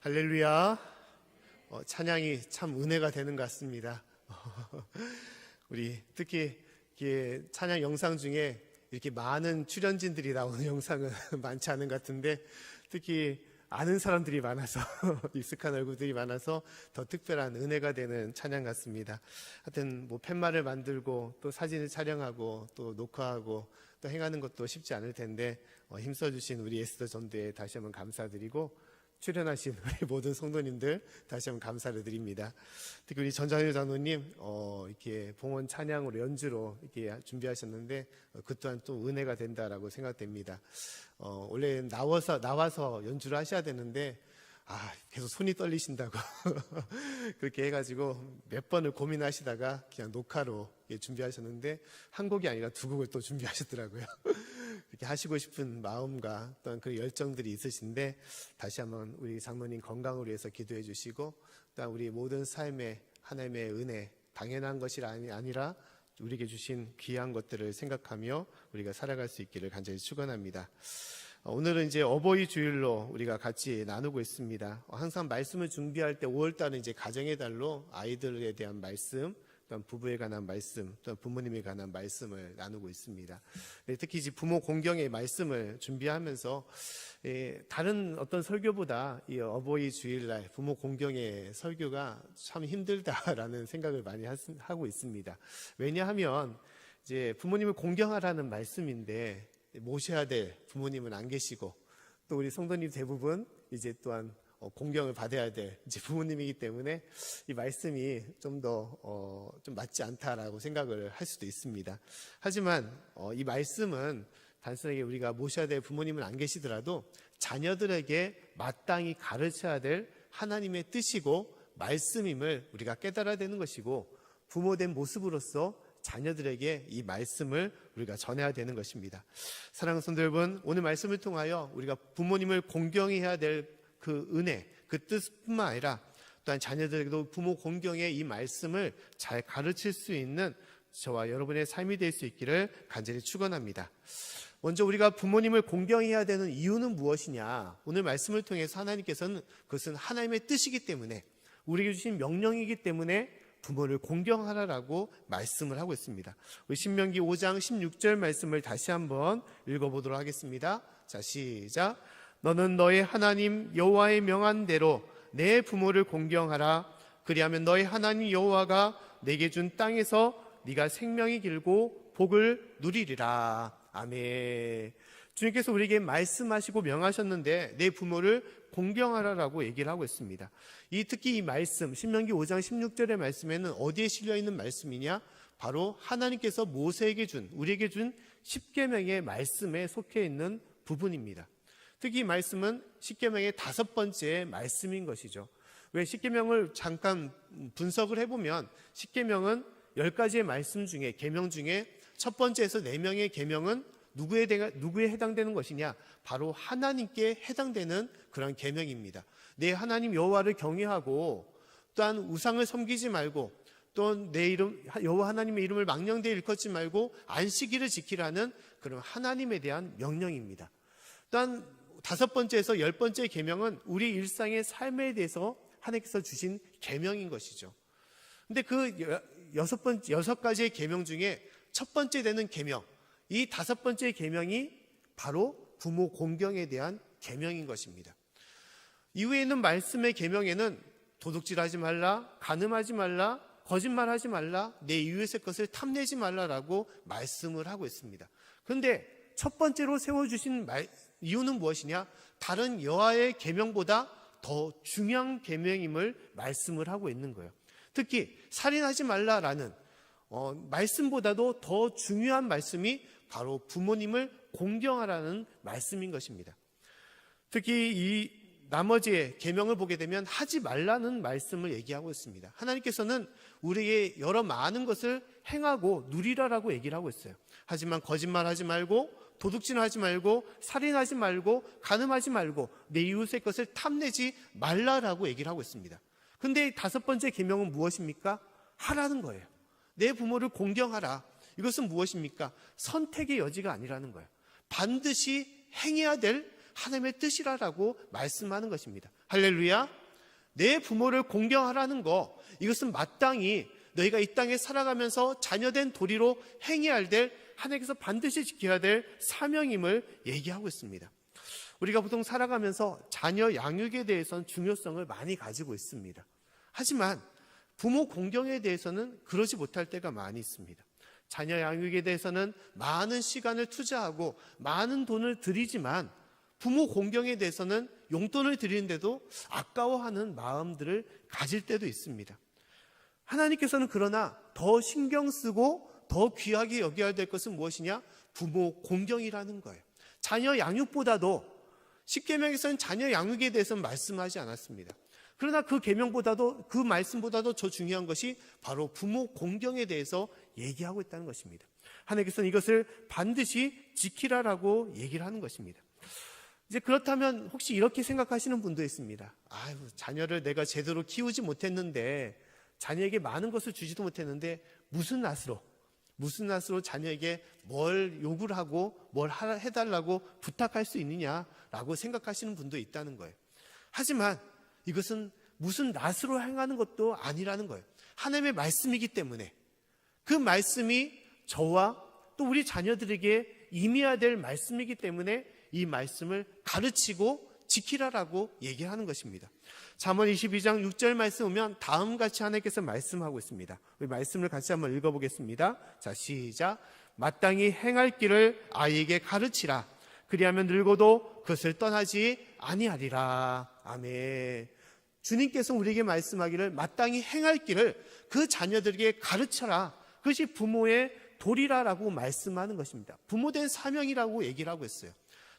할렐루야. 찬양이 참 은혜가 되는 것 같습니다. 우리 특히 찬양 영상 중에 이렇게 많은 출연진들이 나오는 영상은 많지 않은 것 같은데, 특히 아는 사람들이 많아서 익숙한 얼굴들이 많아서 더 특별한 은혜가 되는 찬양 같습니다. 하여튼 팻말을 만들고 또 사진을 촬영하고 또 녹화하고 또 행하는 것도 쉽지 않을 텐데, 힘써주신 우리 에스더 전도에 다시 한번 감사드리고, 출연하신 우리 모든 성도님들 다시 한번 감사를 드립니다. 특히 우리 전장일 장로님 이렇게 봉헌 찬양으로 연주로 이렇게 준비하셨는데, 그 또한 또 은혜가 된다라고 생각됩니다. 원래 나와서 연주를 하셔야 되는데 계속 손이 떨리신다고 그렇게 해가지고 몇 번을 고민하시다가 그냥 녹화로 준비하셨는데, 한 곡이 아니라 두 곡을 또 준비하셨더라고요. 이렇게 하시고 싶은 마음과 또한 그 열정들이 있으신데, 다시 한번 우리 장로님 건강을 위해서 기도해 주시고, 또한 우리 모든 삶에 하나님의 은혜, 당연한 것이 아니라 우리에게 주신 귀한 것들을 생각하며 우리가 살아갈 수 있기를 간절히 축원합니다. 오늘은 이제 어버이 주일로 우리가 같이 나누고 있습니다. 항상 말씀을 준비할 때 5월달은 이제 가정의 달로 아이들에 대한 말씀, 또한 부부에 관한 말씀, 또한 부모님에 관한 말씀을 나누고 있습니다. 특히 이제 부모 공경의 말씀을 준비하면서 다른 어떤 설교보다 이 어버이 주일날 부모 공경의 설교가 참 힘들다라는 생각을 많이 하고 있습니다. 왜냐하면 이제 부모님을 공경하라는 말씀인데, 모셔야 될 부모님은 안 계시고, 또 우리 성도님 대부분 이제 또한 공경을 받아야 될 이제 부모님이기 때문에 이 말씀이 좀 맞지 않다라고 생각을 할 수도 있습니다. 하지만 이 말씀은 단순하게 우리가 모셔야 될 부모님은 안 계시더라도 자녀들에게 마땅히 가르쳐야 될 하나님의 뜻이고 말씀임을 우리가 깨달아야 되는 것이고, 부모된 모습으로서 자녀들에게 이 말씀을 우리가 전해야 되는 것입니다. 사랑하는 성도 여러분, 오늘 말씀을 통하여 우리가 부모님을 공경해야 될 그 은혜, 그 뜻뿐만 아니라 또한 자녀들에게도 부모 공경의 이 말씀을 잘 가르칠 수 있는 저와 여러분의 삶이 될 수 있기를 간절히 축원합니다. 먼저 우리가 부모님을 공경해야 되는 이유는 무엇이냐? 오늘 말씀을 통해서 하나님께서는 그것은 하나님의 뜻이기 때문에, 우리에게 주신 명령이기 때문에 부모를 공경하라라고 말씀을 하고 있습니다. 우리 신명기 5장 16절 말씀을 다시 한번 읽어보도록 하겠습니다. 자, 시작. 너는 너의 하나님 여호와의 명한 대로 내 부모를 공경하라. 그리하면 너의 하나님 여호와가 내게 준 땅에서 네가 생명이 길고 복을 누리리라. 아멘. 주님께서 우리에게 말씀하시고 명하셨는데 내 부모를 공경하라라고 얘기를 하고 있습니다. 특히 이 말씀, 신명기 5장 16절의 말씀에는 어디에 실려있는 말씀이냐? 바로 하나님께서 모세에게 우리에게 준 십계명의 말씀에 속해 있는 부분입니다. 특히 이 말씀은 십계명의 5번째 말씀인 것이죠. 왜 십계명을 잠깐 분석을 해보면, 십계명은 10가지의 말씀 중에, 계명 중에 첫 번째에서 4명의 계명은 누구에 해당되는 것이냐? 바로 하나님께 해당되는 그런 계명입니다. 내 하나님 여호와를 경외하고, 또한 우상을 섬기지 말고, 또 내 이름 여호와 하나님의 이름을 망령되이 일컫지 말고 안식일을 지키라는 그런 하나님에 대한 명령입니다. 또한 5번째에서 10번째 계명은 우리 일상의 삶에 대해서 하나님께서 주신 계명인 것이죠. 근데 그 6가지의 계명 중에 첫 번째 되는 계명, 이 5번째 계명이 바로 부모 공경에 대한 계명인 것입니다. 이후에 있는 말씀의 계명에는 도둑질하지 말라, 간음하지 말라, 거짓말하지 말라, 내 이웃의 것을 탐내지 말라라고 말씀을 하고 있습니다. 그런데 첫 번째로 세워주신 이유는 무엇이냐? 다른 여하의 계명보다 더 중요한 계명임을 말씀을 하고 있는 거예요. 특히 살인하지 말라라는 말씀보다도 더 중요한 말씀이 바로 부모님을 공경하라는 말씀인 것입니다. 특히 이 나머지의 계명을 보게 되면 하지 말라는 말씀을 얘기하고 있습니다. 하나님께서는 우리에게 여러 많은 것을 행하고 누리라라고 얘기를 하고 있어요. 하지만 거짓말하지 말고, 도둑질하지 말고, 살인하지 말고, 간음하지 말고, 내 이웃의 것을 탐내지 말라라고 얘기를 하고 있습니다. 근데 5번째 계명은 무엇입니까? 하라는 거예요. 내 부모를 공경하라. 이것은 무엇입니까? 선택의 여지가 아니라는 거예요. 반드시 행해야 될 하나님의 뜻이라고 말씀하는 것입니다. 할렐루야. 내 부모를 공경하라는 거, 이것은 마땅히 너희가 이 땅에 살아가면서 자녀된 도리로 행해야 될, 하나님께서 반드시 지켜야 될 사명임을 얘기하고 있습니다. 우리가 보통 살아가면서 자녀 양육에 대해서는 중요성을 많이 가지고 있습니다. 하지만 부모 공경에 대해서는 그러지 못할 때가 많이 있습니다. 자녀 양육에 대해서는 많은 시간을 투자하고 많은 돈을 들이지만 부모 공경에 대해서는 용돈을 드리는데도 아까워하는 마음들을 가질 때도 있습니다. 하나님께서는 그러나 더 신경 쓰고 더 귀하게 여겨야 될 것은 무엇이냐? 부모 공경이라는 거예요. 자녀 양육보다도, 십계명에서는 자녀 양육에 대해서는 말씀하지 않았습니다. 그러나 그 계명보다도, 그 말씀보다도 더 중요한 것이 바로 부모 공경에 대해서 얘기하고 있다는 것입니다. 하나님께서는 이것을 반드시 지키라라고 얘기를 하는 것입니다. 이제 그렇다면 혹시 이렇게 생각하시는 분도 있습니다. 아유, 자녀를 내가 제대로 키우지 못했는데, 자녀에게 많은 것을 주지도 못했는데 무슨 낯으로 자녀에게 뭘 요구를 하고 뭘 해달라고 부탁할 수 있느냐라고 생각하시는 분도 있다는 거예요. 하지만 이것은 무슨 낯으로 행하는 것도 아니라는 거예요. 하나님의 말씀이기 때문에, 그 말씀이 저와 또 우리 자녀들에게 임해야 될 말씀이기 때문에 이 말씀을 가르치고 지키라라고 얘기하는 것입니다. 잠언 22장 6절 말씀 보면 다음같이 하나님께서 말씀하고 있습니다. 우리 말씀을 같이 한번 읽어보겠습니다. 자, 시작. 마땅히 행할 길을 아이에게 가르치라. 그리하면 늙어도 그것을 떠나지 아니하리라. 아멘. 주님께서 우리에게 말씀하기를 마땅히 행할 길을 그 자녀들에게 가르쳐라. 그것이 부모의 도리라라고 말씀하는 것입니다. 부모된 사명이라고 얘기를 하고 있어요.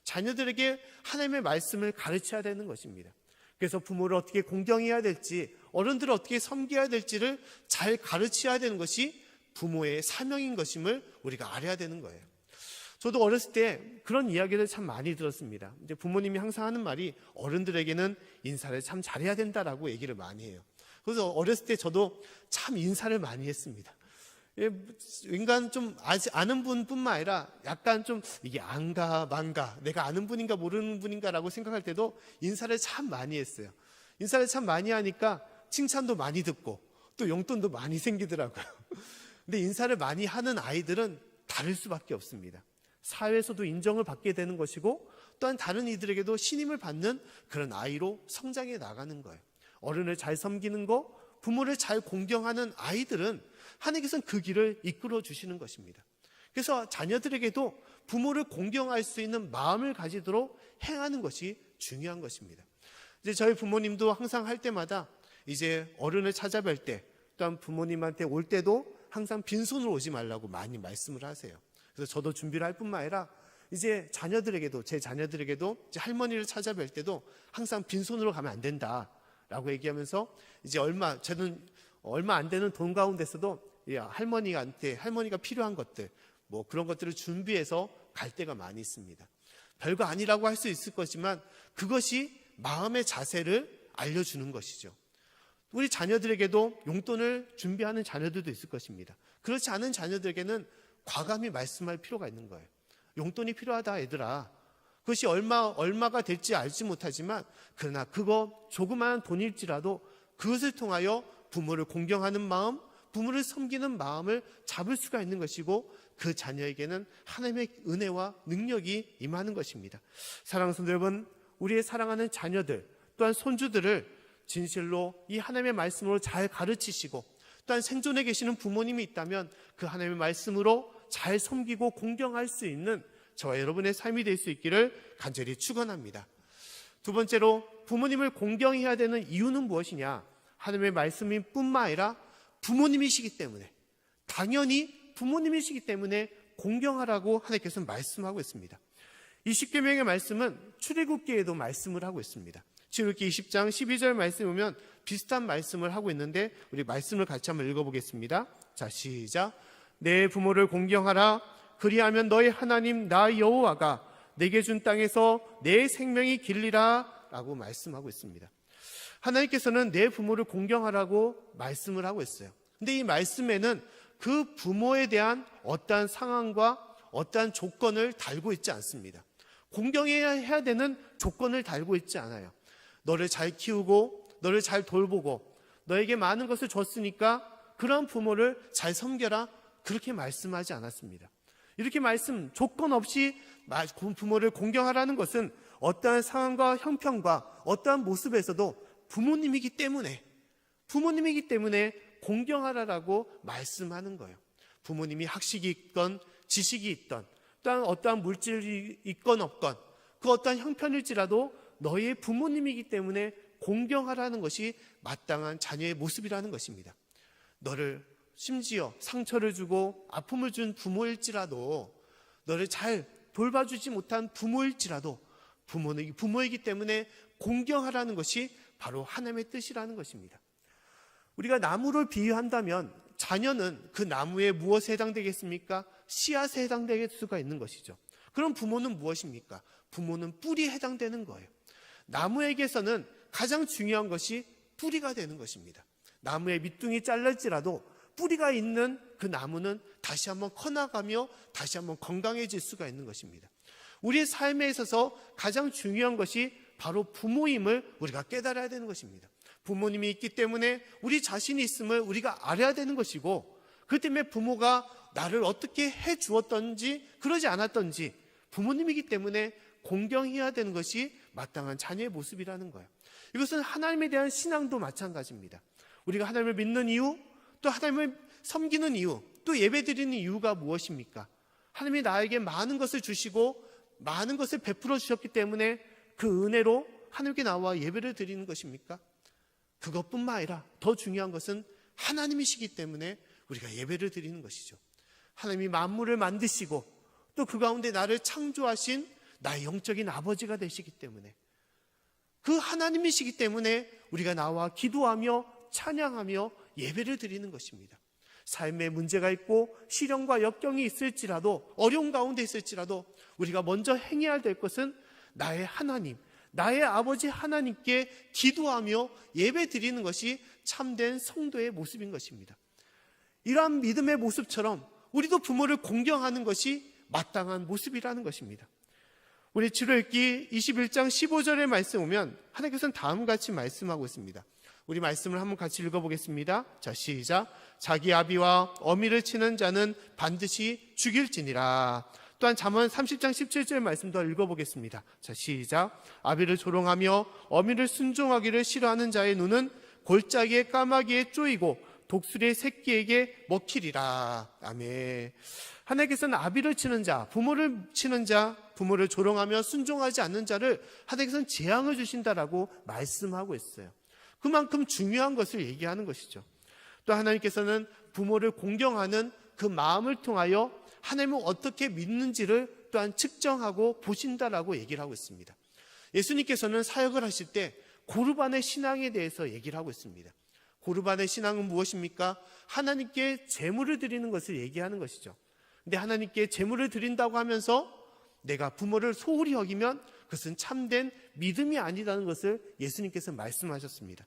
자녀들에게 하나님의 말씀을 가르쳐야 되는 것입니다. 그래서 부모를 어떻게 공경해야 될지, 어른들을 어떻게 섬겨야 될지를 잘 가르쳐야 되는 것이 부모의 사명인 것임을 우리가 알아야 되는 거예요. 저도 어렸을 때 그런 이야기를 참 많이 들었습니다. 이제 부모님이 항상 하는 말이 어른들에게는 인사를 참 잘해야 된다라고 얘기를 많이 해요. 그래서 어렸을 때 저도 참 인사를 많이 했습니다. 인간 좀 아는 분뿐만 아니라 약간 좀 이게 안가 만가, 내가 아는 분인가 모르는 분인가라고 생각할 때도 인사를 참 많이 했어요. 인사를 참 많이 하니까 칭찬도 많이 듣고 또 용돈도 많이 생기더라고요. 근데 인사를 많이 하는 아이들은 다를 수밖에 없습니다. 사회에서도 인정을 받게 되는 것이고 또한 다른 이들에게도 신임을 받는 그런 아이로 성장해 나가는 거예요. 어른을 잘 섬기는 거, 부모를 잘 공경하는 아이들은 하나님께서는 그 길을 이끌어 주시는 것입니다. 그래서 자녀들에게도 부모를 공경할 수 있는 마음을 가지도록 행하는 것이 중요한 것입니다. 이제 저희 부모님도 항상 할 때마다 이제 어른을 찾아뵐 때, 또한 부모님한테 올 때도 항상 빈손으로 오지 말라고 많이 말씀을 하세요. 그래서 저도 준비를 할 뿐만 아니라 이제 자녀들에게도, 제 자녀들에게도 이제 할머니를 찾아뵐 때도 항상 빈손으로 가면 안 된다라고 얘기하면서 이제 저는 얼마 안 되는 돈 가운데서도 할머니가 필요한 것들, 뭐 그런 것들을 준비해서 갈 때가 많이 있습니다. 별거 아니라고 할 수 있을 것이지만 그것이 마음의 자세를 알려주는 것이죠. 우리 자녀들에게도 용돈을 준비하는 자녀들도 있을 것입니다. 그렇지 않은 자녀들에게는 과감히 말씀할 필요가 있는 거예요. 용돈이 필요하다 얘들아. 그것이 얼마가 될지 알지 못하지만 그러나 그거 조그마한 돈일지라도 그것을 통하여 부모를 공경하는 마음, 부모를 섬기는 마음을 잡을 수가 있는 것이고 그 자녀에게는 하나님의 은혜와 능력이 임하는 것입니다. 사랑하는 성도 여러분, 우리의 사랑하는 자녀들 또한 손주들을 진실로 이 하나님의 말씀으로 잘 가르치시고 또한 생존해 계시는 부모님이 있다면 그 하나님의 말씀으로 잘 섬기고 공경할 수 있는 저와 여러분의 삶이 될 수 있기를 간절히 축원합니다. 두 번째로 부모님을 공경해야 되는 이유는 무엇이냐? 하나님의 말씀인 뿐만 아니라 부모님이시기 때문에, 당연히 부모님이시기 때문에 공경하라고 하나님께서 말씀하고 있습니다. 이 십계명의 말씀은 출애굽기에도 말씀을 하고 있습니다. 출애굽기 20장 12절 말씀 보면 비슷한 말씀을 하고 있는데 우리 말씀을 같이 한번 읽어보겠습니다. 자, 시작. 내 부모를 공경하라. 그리하면 너희 하나님 나 여호와가 내게 준 땅에서 내 생명이 길리라 라고 말씀하고 있습니다. 하나님께서는 내 부모를 공경하라고 말씀을 하고 있어요. 근데 이 말씀에는 그 부모에 대한 어떠한 상황과 어떠한 조건을 달고 있지 않습니다. 공경해야 되는 조건을 달고 있지 않아요. 너를 잘 키우고 너를 잘 돌보고 너에게 많은 것을 줬으니까 그런 부모를 잘 섬겨라, 그렇게 말씀하지 않았습니다. 이렇게 조건 없이 부모를 공경하라는 것은 어떠한 상황과 형편과 어떠한 모습에서도 부모님이기 때문에 공경하라라고 말씀하는 거예요. 부모님이 학식이 있건 지식이 있던 또한 어떠한 물질이 있건 없건 그 어떠한 형편일지라도 너희의 부모님이기 때문에 공경하라는 것이 마땅한 자녀의 모습이라는 것입니다. 너를 심지어 상처를 주고 아픔을 준 부모일지라도, 너를 잘 돌봐주지 못한 부모일지라도 부모이기 때문에 공경하라는 것이 바로 하나님의 뜻이라는 것입니다. 우리가 나무를 비유한다면 자녀는 그 나무에 무엇에 해당되겠습니까? 씨앗에 해당될 수가 있는 것이죠. 그럼 부모는 무엇입니까? 부모는 뿌리에 해당되는 거예요. 나무에게서는 가장 중요한 것이 뿌리가 되는 것입니다. 나무의 밑둥이 잘릴지라도 뿌리가 있는 그 나무는 다시 한번 커나가며 다시 한번 건강해질 수가 있는 것입니다. 우리의 삶에 있어서 가장 중요한 것이 바로 부모임을 우리가 깨달아야 되는 것입니다. 부모님이 있기 때문에 우리 자신이 있음을 우리가 알아야 되는 것이고, 그 때문에 부모가 나를 어떻게 해주었던지 그러지 않았던지 부모님이기 때문에 공경해야 되는 것이 마땅한 자녀의 모습이라는 거예요. 이것은 하나님에 대한 신앙도 마찬가지입니다. 우리가 하나님을 믿는 이유, 또 하나님을 섬기는 이유, 또 예배드리는 이유가 무엇입니까? 하나님이 나에게 많은 것을 주시고 많은 것을 베풀어 주셨기 때문에 그 은혜로 하나님께 나와 예배를 드리는 것입니까? 그것뿐만 아니라 더 중요한 것은 하나님이시기 때문에 우리가 예배를 드리는 것이죠. 하나님이 만물을 만드시고 또 그 가운데 나를 창조하신 나의 영적인 아버지가 되시기 때문에, 그 하나님이시기 때문에 우리가 나와 기도하며 찬양하며 예배를 드리는 것입니다. 삶에 문제가 있고 시련과 역경이 있을지라도, 어려운 가운데 있을지라도 우리가 먼저 행해야 될 것은 나의 하나님, 나의 아버지 하나님께 기도하며 예배 드리는 것이 참된 성도의 모습인 것입니다. 이러한 믿음의 모습처럼 우리도 부모를 공경하는 것이 마땅한 모습이라는 것입니다. 우리 출애굽기 21장 15절의 말씀 보면 하나님께서는 다음과 같이 말씀하고 있습니다. 우리 말씀을 한번 같이 읽어보겠습니다. 자, 시작. 자기 아비와 어미를 치는 자는 반드시 죽일지니라. 또한 잠언 30장 17절 말씀 더 읽어보겠습니다. 자, 시작. 아비를 조롱하며 어미를 순종하기를 싫어하는 자의 눈은 골짜기에 까마귀에 쪼이고 독수리의 새끼에게 먹히리라. 아멘. 하나님께서는 아비를 치는 자, 부모를 치는 자, 부모를 조롱하며 순종하지 않는 자를 하나님께서는 재앙을 주신다라고 말씀하고 있어요. 그만큼 중요한 것을 얘기하는 것이죠. 또 하나님께서는 부모를 공경하는 그 마음을 통하여 하나님을 어떻게 믿는지를 또한 측정하고 보신다라고 얘기를 하고 있습니다. 예수님께서는 사역을 하실 때 고르반의 신앙에 대해서 얘기를 하고 있습니다. 고르반의 신앙은 무엇입니까? 하나님께 제물을 드리는 것을 얘기하는 것이죠. 근데 하나님께 제물을 드린다고 하면서 내가 부모를 소홀히 여기면 그것은 참된 믿음이 아니라는 것을 예수님께서 말씀하셨습니다.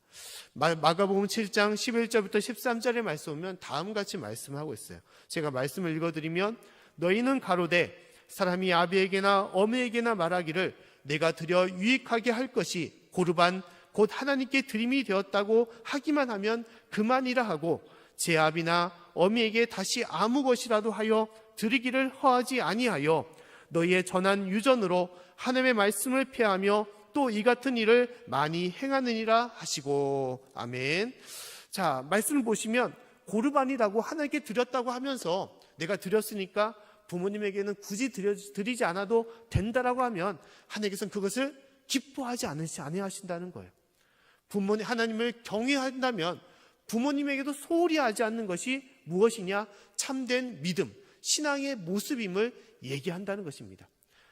마가복음 7장 11절부터 13절의 말씀 보면 다음과 같이 말씀하고 있어요. 제가 말씀을 읽어드리면, 너희는 가로되 사람이 아비에게나 어미에게나 말하기를 내가 드려 유익하게 할 것이 고르반 곧 하나님께 드림이 되었다고 하기만 하면 그만이라 하고, 제 아비나 어미에게 다시 아무 것이라도 하여 드리기를 허하지 아니하여 너희의 전한 유전으로 하나님의 말씀을 폐하며 또 이 같은 일을 많이 행하느니라 하시고. 아멘. 자, 말씀을 보시면 고르반이라고 하나님께 드렸다고 하면서 내가 드렸으니까 부모님에게는 굳이 드리지 않아도 된다라고 하면 하나님께서는 그것을 기뻐하지 아니하신다는 거예요. 하나님을 경외한다면 부모님에게도 소홀히 하지 않는 것이 무엇이냐? 참된 믿음, 신앙의 모습임을 얘기한다는 것입니다.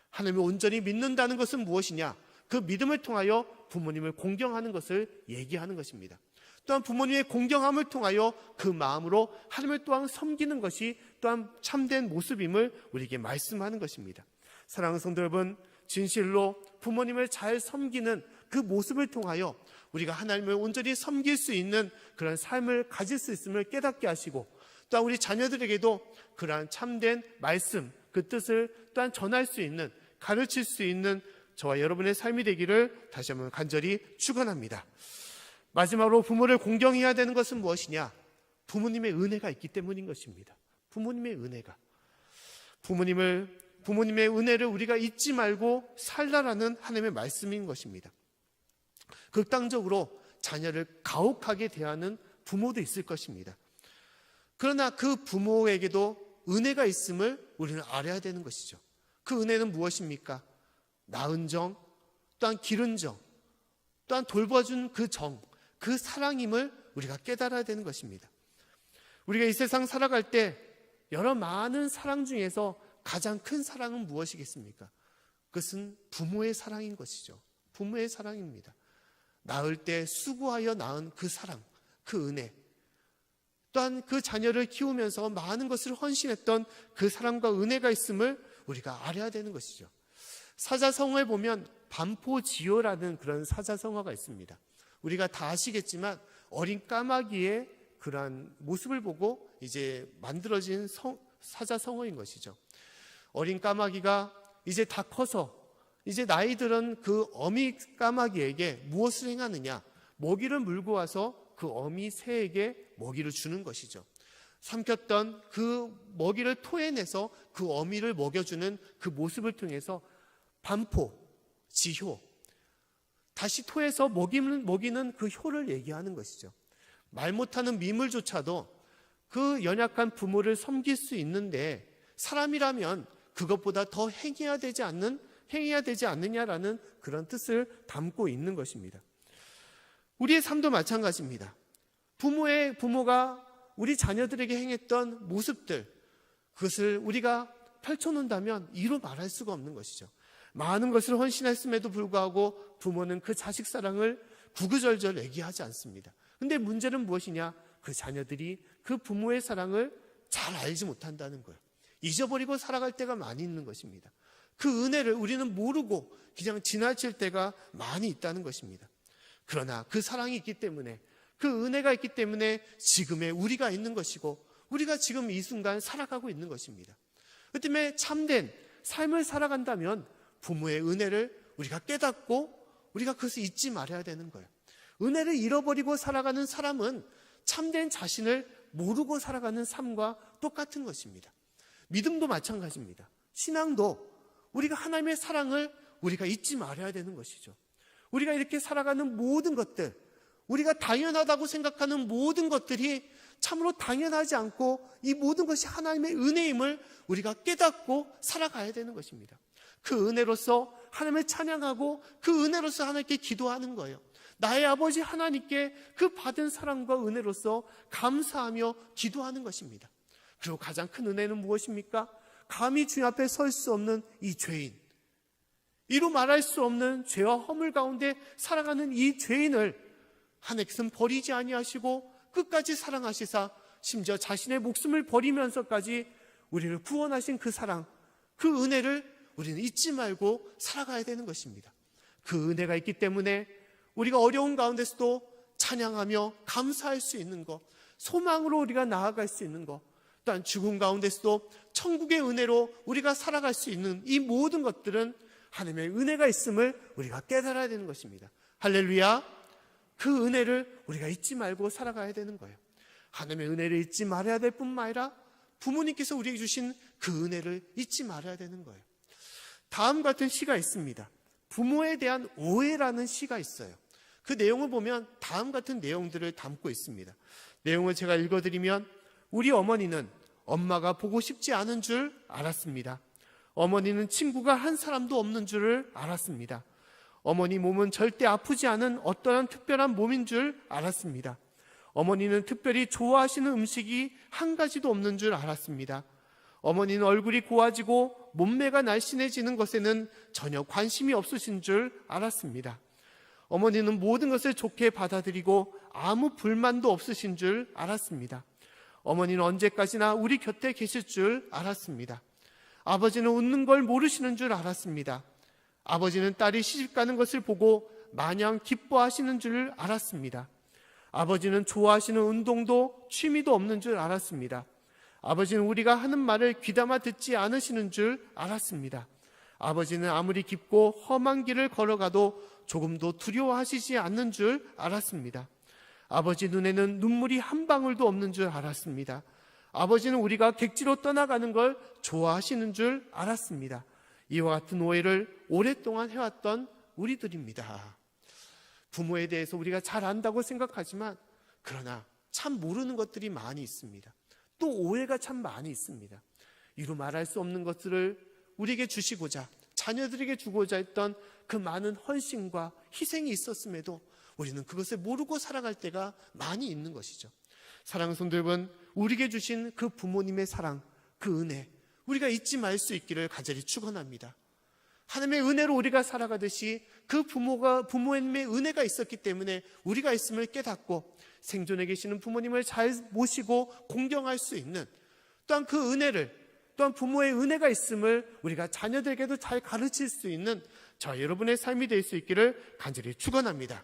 하나님을 온전히 믿는다는 것은 무엇이냐? 그 믿음을 통하여 부모님을 공경하는 것을 얘기하는 것입니다. 또한 부모님의 공경함을 통하여 그 마음으로 하나님을 또한 섬기는 것이 또한 참된 모습임을 우리에게 말씀하는 것입니다. 사랑하는 성도 여러분, 진실로 부모님을 잘 섬기는 그 모습을 통하여 우리가 하나님을 온전히 섬길 수 있는 그런 삶을 가질 수 있음을 깨닫게 하시고, 또한 우리 자녀들에게도 그러한 참된 말씀, 그 뜻을 또한 전할 수 있는, 가르칠 수 있는 저와 여러분의 삶이 되기를 다시 한번 간절히 축원합니다. 마지막으로 부모를 공경해야 되는 것은 무엇이냐? 부모님의 은혜가 있기 때문인 것입니다. 부모님의 은혜가. 부모님의 은혜를 우리가 잊지 말고 살라라는 하나님의 말씀인 것입니다. 극단적으로 자녀를 가혹하게 대하는 부모도 있을 것입니다. 그러나 그 부모에게도 은혜가 있음을 우리는 알아야 되는 것이죠. 그 은혜는 무엇입니까? 낳은 정, 또한 기른 정, 또한 돌봐준 그 정, 그 사랑임을 우리가 깨달아야 되는 것입니다. 우리가 이 세상 살아갈 때 여러 많은 사랑 중에서 가장 큰 사랑은 무엇이겠습니까? 그것은 부모의 사랑인 것이죠. 부모의 사랑입니다. 낳을 때 수고하여 낳은 그 사랑, 그 은혜, 또한 그 자녀를 키우면서 많은 것을 헌신했던 그 사랑과 은혜가 있음을 우리가 알아야 되는 것이죠. 사자성어에 보면 반포지효라는 그런 사자성어가 있습니다. 우리가 다 아시겠지만 어린 까마귀의 그러한 모습을 보고 이제 만들어진 사자성어인 것이죠. 어린 까마귀가 이제 다 커서 이제 나이 들은 그 어미 까마귀에게 무엇을 행하느냐? 먹이를 물고 와서 그 어미 새에게 먹이를 주는 것이죠. 삼켰던 그 먹이를 토해내서 그 어미를 먹여주는 그 모습을 통해서 반포, 지효, 다시 토해서 먹이는 그 효를 얘기하는 것이죠. 말 못하는 미물조차도 그 연약한 부모를 섬길 수 있는데 사람이라면 그것보다 더 행해야 되지 않느냐라는 그런 뜻을 담고 있는 것입니다. 우리의 삶도 마찬가지입니다. 부모가 우리 자녀들에게 행했던 모습들, 그것을 우리가 펼쳐놓는다면 이루 말할 수가 없는 것이죠. 많은 것을 헌신했음에도 불구하고 부모는 그 자식 사랑을 구구절절 얘기하지 않습니다. 근데 문제는 무엇이냐? 그 자녀들이 그 부모의 사랑을 잘 알지 못한다는 거예요. 잊어버리고 살아갈 때가 많이 있는 것입니다. 그 은혜를 우리는 모르고 그냥 지나칠 때가 많이 있다는 것입니다. 그러나 그 사랑이 있기 때문에, 그 은혜가 있기 때문에 지금의 우리가 있는 것이고 우리가 지금 이 순간 살아가고 있는 것입니다. 그 때문에 참된 삶을 살아간다면 부모의 은혜를 우리가 깨닫고 우리가 그것을 잊지 말아야 되는 거예요. 은혜를 잃어버리고 살아가는 사람은 참된 자신을 모르고 살아가는 삶과 똑같은 것입니다. 믿음도 마찬가지입니다. 신앙도 우리가 하나님의 사랑을 우리가 잊지 말아야 되는 것이죠. 우리가 이렇게 살아가는 모든 것들, 우리가 당연하다고 생각하는 모든 것들이 참으로 당연하지 않고 이 모든 것이 하나님의 은혜임을 우리가 깨닫고 살아가야 되는 것입니다. 그 은혜로서 하나님을 찬양하고 그 은혜로서 하나님께 기도하는 거예요. 나의 아버지 하나님께 그 받은 사랑과 은혜로서 감사하며 기도하는 것입니다. 그리고 가장 큰 은혜는 무엇입니까? 감히 주님 앞에 설 수 없는 이 죄인, 이루 말할 수 없는 죄와 허물 가운데 살아가는 이 죄인을 하나님께서는 버리지 아니하시고 끝까지 사랑하시사 심지어 자신의 목숨을 버리면서까지 우리를 구원하신 그 사랑, 그 은혜를 우리는 잊지 말고 살아가야 되는 것입니다. 그 은혜가 있기 때문에 우리가 어려운 가운데서도 찬양하며 감사할 수 있는 것, 소망으로 우리가 나아갈 수 있는 것, 또한 죽음 가운데서도 천국의 은혜로 우리가 살아갈 수 있는 이 모든 것들은 하나님의 은혜가 있음을 우리가 깨달아야 되는 것입니다. 할렐루야! 그 은혜를 우리가 잊지 말고 살아가야 되는 거예요. 하나님의 은혜를 잊지 말아야 될 뿐만 아니라 부모님께서 우리에게 주신 그 은혜를 잊지 말아야 되는 거예요. 다음 같은 시가 있습니다. 부모에 대한 오해라는 시가 있어요. 그 내용을 보면 다음 같은 내용들을 담고 있습니다. 내용을 제가 읽어드리면, 우리 어머니는 엄마가 보고 싶지 않은 줄 알았습니다. 어머니는 친구가 한 사람도 없는 줄을 알았습니다. 어머니 몸은 절대 아프지 않은 어떠한 특별한 몸인 줄 알았습니다. 어머니는 특별히 좋아하시는 음식이 한 가지도 없는 줄 알았습니다. 어머니는 얼굴이 고와지고 몸매가 날씬해지는 것에는 전혀 관심이 없으신 줄 알았습니다. 어머니는 모든 것을 좋게 받아들이고 아무 불만도 없으신 줄 알았습니다. 어머니는 언제까지나 우리 곁에 계실 줄 알았습니다. 아버지는 웃는 걸 모르시는 줄 알았습니다. 아버지는 딸이 시집가는 것을 보고 마냥 기뻐하시는 줄 알았습니다. 아버지는 좋아하시는 운동도 취미도 없는 줄 알았습니다. 아버지는 우리가 하는 말을 귀담아 듣지 않으시는 줄 알았습니다. 아버지는 아무리 깊고 험한 길을 걸어가도 조금도 두려워하시지 않는 줄 알았습니다. 아버지 눈에는 눈물이 한 방울도 없는 줄 알았습니다. 아버지는 우리가 객지로 떠나가는 걸 좋아하시는 줄 알았습니다. 이와 같은 오해를 오랫동안 해왔던 우리들입니다. 부모에 대해서 우리가 잘 안다고 생각하지만 그러나 참 모르는 것들이 많이 있습니다. 또 오해가 참 많이 있습니다. 이루 말할 수 없는 것들을 우리에게 주시고자, 자녀들에게 주고자 했던 그 많은 헌신과 희생이 있었음에도 우리는 그것을 모르고 살아갈 때가 많이 있는 것이죠. 사랑하는 성도 여러분, 우리에게 주신 그 부모님의 사랑, 그 은혜, 우리가 잊지 말 수 있기를 간절히 축원합니다. 하나님의 은혜로 우리가 살아가듯이 그 부모님의 은혜가 있었기 때문에 우리가 있음을 깨닫고 생존에 계시는 부모님을 잘 모시고 공경할 수 있는, 또한 그 은혜를, 또한 부모의 은혜가 있음을 우리가 자녀들에게도 잘 가르칠 수 있는 저 여러분의 삶이 될 수 있기를 간절히 축원합니다.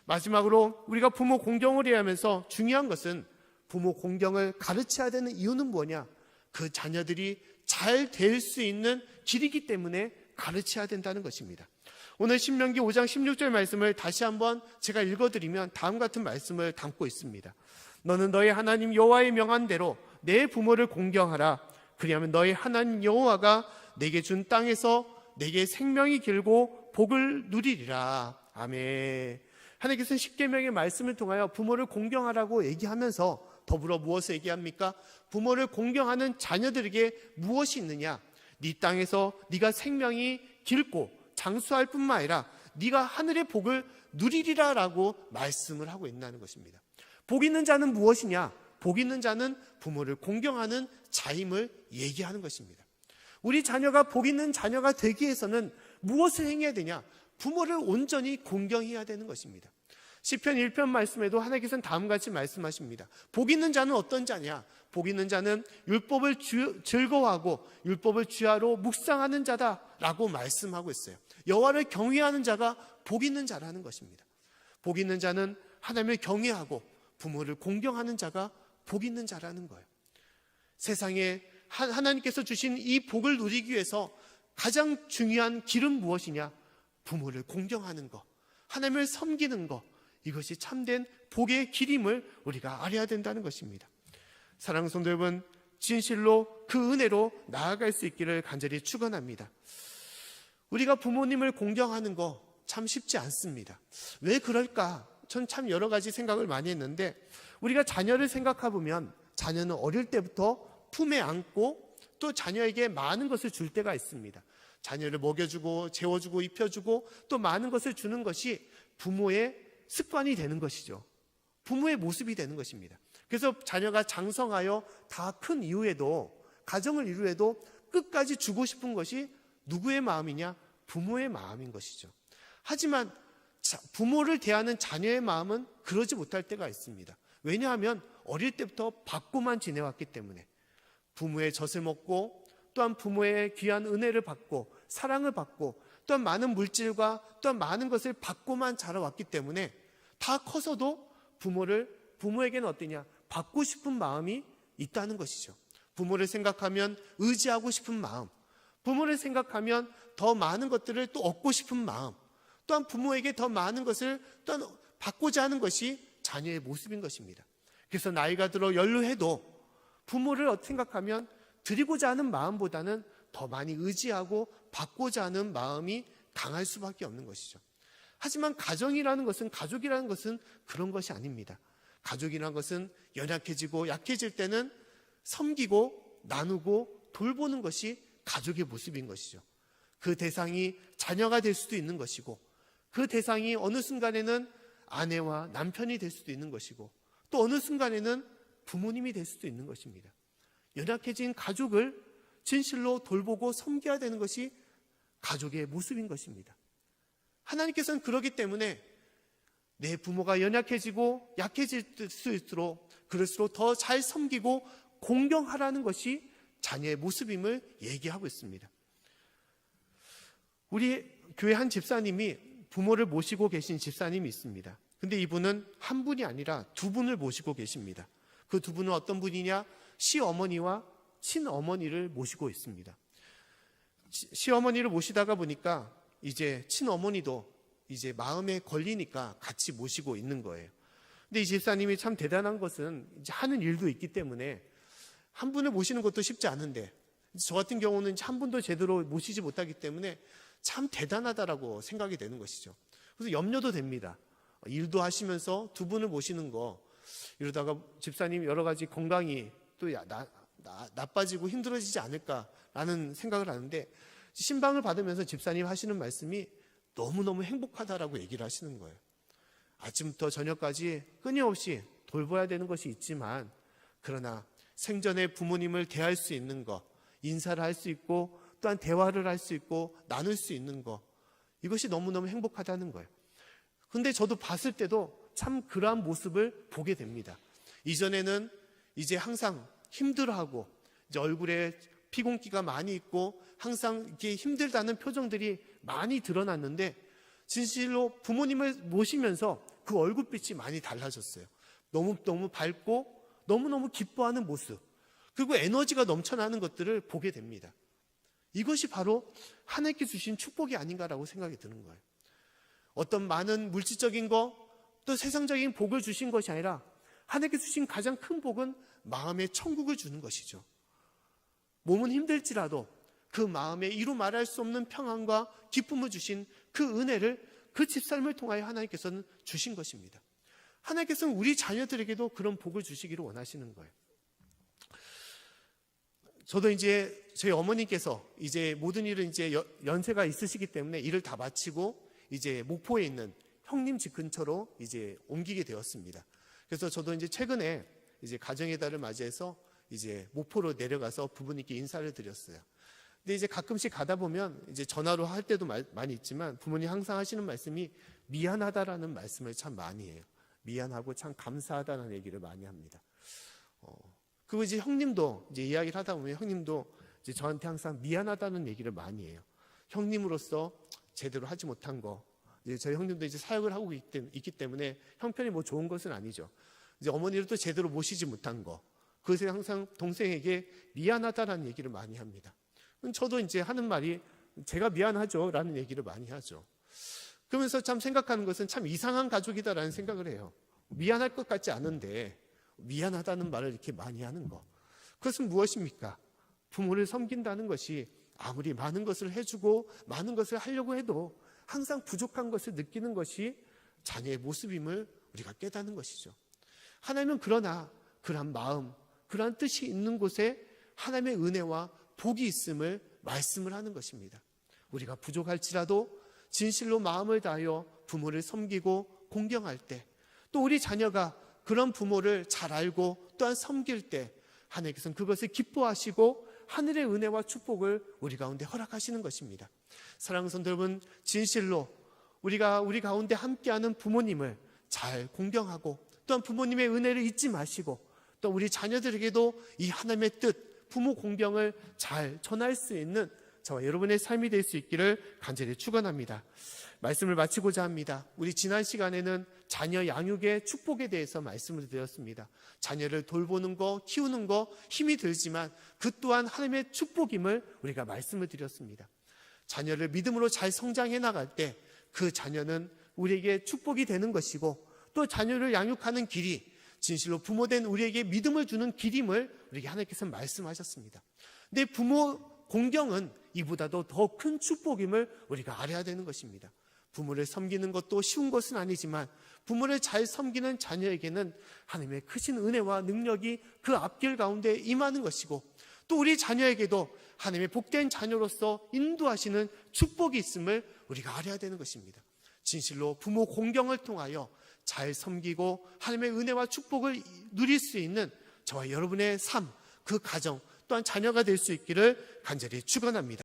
마지막으로 우리가 부모 공경을 해야 하면서 중요한 것은 부모 공경을 가르쳐야 되는 이유는 뭐냐? 그 자녀들이 잘 될 수 있는 길이기 때문에 가르쳐야 된다는 것입니다. 오늘 신명기 5장 16절 말씀을 다시 한번 제가 읽어드리면 다음 같은 말씀을 담고 있습니다. 너는 너의 하나님 여호와의 명한 대로 내 부모를 공경하라. 그리하면 너의 하나님 여호와가 내게 준 땅에서 내게 생명이 길고 복을 누리리라. 아멘. 하나님께서는 십계명의 말씀을 통하여 부모를 공경하라고 얘기하면서 더불어 무엇을 얘기합니까? 부모를 공경하는 자녀들에게 무엇이 있느냐? 네 땅에서 네가 생명이 길고 장수할 뿐만 아니라 네가 하늘의 복을 누리리라 라고 말씀을 하고 있다는 것입니다. 복 있는 자는 무엇이냐? 복 있는 자는 부모를 공경하는 자임을 얘기하는 것입니다. 우리 자녀가 복 있는 자녀가 되기 위해서는 무엇을 행해야 되냐? 부모를 온전히 공경해야 되는 것입니다. 시편 1편 말씀에도 하나님께서는 다음같이 말씀하십니다. 복 있는 자는 어떤 자냐? 복 있는 자는 율법을 즐거워하고 율법을 주야로 묵상하는 자다라고 말씀하고 있어요. 여호와를 경외하는 자가 복 있는 자라는 것입니다. 복 있는 자는 하나님을 경외하고 부모를 공경하는 자가 복 있는 자라는 거예요. 세상에 하나님께서 주신 이 복을 누리기 위해서 가장 중요한 길은 무엇이냐? 부모를 공경하는 것, 하나님을 섬기는 것, 이것이 참된 복의 길임을 우리가 알아야 된다는 것입니다. 사랑하는 성도 여러분, 진실로 그 은혜로 나아갈 수 있기를 간절히 축원합니다. 우리가 부모님을 공경하는 거 참 쉽지 않습니다. 왜 그럴까? 전 참 여러 가지 생각을 많이 했는데, 우리가 자녀를 생각해 보면 자녀는 어릴 때부터 품에 안고 또 자녀에게 많은 것을 줄 때가 있습니다. 자녀를 먹여주고 재워주고 입혀주고 또 많은 것을 주는 것이 부모의 습관이 되는 것이죠. 부모의 모습이 되는 것입니다. 그래서 자녀가 장성하여 다 큰 이후에도, 가정을 이루에도 끝까지 주고 싶은 것이 누구의 마음이냐? 부모의 마음인 것이죠. 하지만 부모를 대하는 자녀의 마음은 그러지 못할 때가 있습니다. 왜냐하면 어릴 때부터 받고만 지내왔기 때문에, 부모의 젖을 먹고 또한 부모의 귀한 은혜를 받고 사랑을 받고 또한 많은 물질과 또한 많은 것을 받고만 자라왔기 때문에 다 커서도 부모에게는 어떠냐? 받고 싶은 마음이 있다는 것이죠. 부모를 생각하면 의지하고 싶은 마음, 부모를 생각하면 더 많은 것들을 또 얻고 싶은 마음, 또한 부모에게 더 많은 것을 또한 받고자 하는 것이 자녀의 모습인 것입니다. 그래서 나이가 들어 연루해도 부모를 생각하면 드리고자 하는 마음보다는 더 많이 의지하고 받고자 하는 마음이 강할 수밖에 없는 것이죠. 하지만 가정이라는 것은, 가족이라는 것은 그런 것이 아닙니다. 가족이라는 것은 연약해지고 약해질 때는 섬기고 나누고 돌보는 것이 가족의 모습인 것이죠. 그 대상이 자녀가 될 수도 있는 것이고, 그 대상이 어느 순간에는 아내와 남편이 될 수도 있는 것이고, 또 어느 순간에는 부모님이 될 수도 있는 것입니다. 연약해진 가족을 진실로 돌보고 섬겨야 되는 것이 가족의 모습인 것입니다. 하나님께서는 그렇기 때문에 내 부모가 연약해지고 약해질수록 그럴수록 더 잘 섬기고 공경하라는 것이 자녀의 모습임을 얘기하고 있습니다. 우리 교회 한 집사님이 부모를 모시고 계신 집사님이 있습니다. 근데 이분은 한 분이 아니라 두 분을 모시고 계십니다. 그 두 분은 어떤 분이냐? 시어머니와 친어머니를 모시고 있습니다. 시어머니를 모시다가 보니까 이제 친어머니도 이제 마음에 걸리니까 같이 모시고 있는 거예요. 근데 이 집사님이 참 대단한 것은 이제 하는 일도 있기 때문에 한 분을 모시는 것도 쉽지 않은데, 저 같은 경우는 한 분도 제대로 모시지 못하기 때문에 참 대단하다라고 생각이 되는 것이죠. 그래서 염려도 됩니다. 일도 하시면서 두 분을 모시는 거, 이러다가 집사님 여러 가지 건강이 또 나빠지고 힘들어지지 않을까라는 생각을 하는데, 신방을 받으면서 집사님 하시는 말씀이 너무너무 행복하다라고 얘기를 하시는 거예요. 아침부터 저녁까지 끊임없이 돌봐야 되는 것이 있지만, 그러나 생전에 부모님을 대할 수 있는 것, 인사를 할 수 있고 또한 대화를 할 수 있고 나눌 수 있는 것, 이것이 너무너무 행복하다는 거예요. 근데 저도 봤을 때도 참 그러한 모습을 보게 됩니다. 이전에는 이제 항상 힘들어하고 이제 얼굴에 피곤기가 많이 있고 항상 이렇게 힘들다는 표정들이 많이 드러났는데, 진실로 부모님을 모시면서 그 얼굴빛이 많이 달라졌어요. 너무너무 밝고 너무너무 기뻐하는 모습, 그리고 에너지가 넘쳐나는 것들을 보게 됩니다. 이것이 바로 하나님께 주신 축복이 아닌가라고 생각이 드는 거예요. 어떤 많은 물질적인 거, 또 세상적인 복을 주신 것이 아니라 하나님께 주신 가장 큰 복은 마음의 천국을 주는 것이죠. 몸은 힘들지라도 그 마음에 이루 말할 수 없는 평안과 기쁨을 주신 그 은혜를 그 집사람을 통하여 하나님께서는 주신 것입니다. 하나님께서는 우리 자녀들에게도 그런 복을 주시기를 원하시는 거예요. 저도 이제 저희 어머니께서 이제 모든 일을 이제 연세가 있으시기 때문에 일을 다 마치고 이제 목포에 있는 형님 집 근처로 이제 옮기게 되었습니다. 그래서 저도 이제 최근에 이제 가정의 달을 맞이해서 이제 목포로 내려가서 부모님께 인사를 드렸어요. 근데 이제 가끔씩 가다 보면 이제 전화로 할 때도 많이 있지만 부모님 항상 하시는 말씀이 미안하다라는 말씀을 참 많이 해요. 미안하고 참 감사하다는 얘기를 많이 합니다. 그리고 이제 형님도 이제 이야기를 하다 보면 형님도 이제 저한테 항상 미안하다는 얘기를 많이 해요. 형님으로서 제대로 하지 못한 거, 이제 저희 형님도 이제 사역을 하고 있기 때문에 형편이 뭐 좋은 것은 아니죠. 이제 어머니를 또 제대로 모시지 못한 거, 그것에 항상 동생에게 미안하다라는 얘기를 많이 합니다. 저도 이제 하는 말이 제가 미안하죠 라는 얘기를 많이 하죠. 그러면서 참 생각하는 것은 참 이상한 가족이다라는 생각을 해요. 미안할 것 같지 않은데 미안하다는 말을 이렇게 많이 하는 거, 그것은 무엇입니까? 부모를 섬긴다는 것이 아무리 많은 것을 해주고 많은 것을 하려고 해도 항상 부족한 것을 느끼는 것이 자녀의 모습임을 우리가 깨닫는 것이죠. 하나님은 그러나 그러한 마음, 그러한 뜻이 있는 곳에 하나님의 은혜와 복이 있음을 말씀을 하는 것입니다. 우리가 부족할지라도 진실로 마음을 다하여 부모를 섬기고 공경할 때, 또 우리 자녀가 그런 부모를 잘 알고 또한 섬길 때 하나님께서는 그것을 기뻐하시고 하늘의 은혜와 축복을 우리 가운데 허락하시는 것입니다. 사랑하는 성도 여러분, 진실로 우리가 우리 가운데 함께하는 부모님을 잘 공경하고 또한 부모님의 은혜를 잊지 마시고, 또 우리 자녀들에게도 이 하나님의 뜻, 부모 공경을 잘 전할 수 있는 저와 여러분의 삶이 될 수 있기를 간절히 축원합니다. 말씀을 마치고자 합니다. 우리 지난 시간에는 자녀 양육의 축복에 대해서 말씀을 드렸습니다. 자녀를 돌보는 거, 키우는 거 힘이 들지만 그 또한 하나님의 축복임을 우리가 말씀을 드렸습니다. 자녀를 믿음으로 잘 성장해 나갈 때 그 자녀는 우리에게 축복이 되는 것이고, 또 자녀를 양육하는 길이 진실로 부모된 우리에게 믿음을 주는 길임을 우리에게 하나님께서 말씀하셨습니다. 근데 부모 공경은 이보다도 더 큰 축복임을 우리가 알아야 되는 것입니다. 부모를 섬기는 것도 쉬운 것은 아니지만 부모를 잘 섬기는 자녀에게는 하나님의 크신 은혜와 능력이 그 앞길 가운데 임하는 것이고, 또 우리 자녀에게도 하나님의 복된 자녀로서 인도하시는 축복이 있음을 우리가 알아야 되는 것입니다. 진실로 부모 공경을 통하여 잘 섬기고 하나님의 은혜와 축복을 누릴 수 있는 저와 여러분의 삶, 그 가정 또한 자녀가 될 수 있기를 간절히 축원합니다.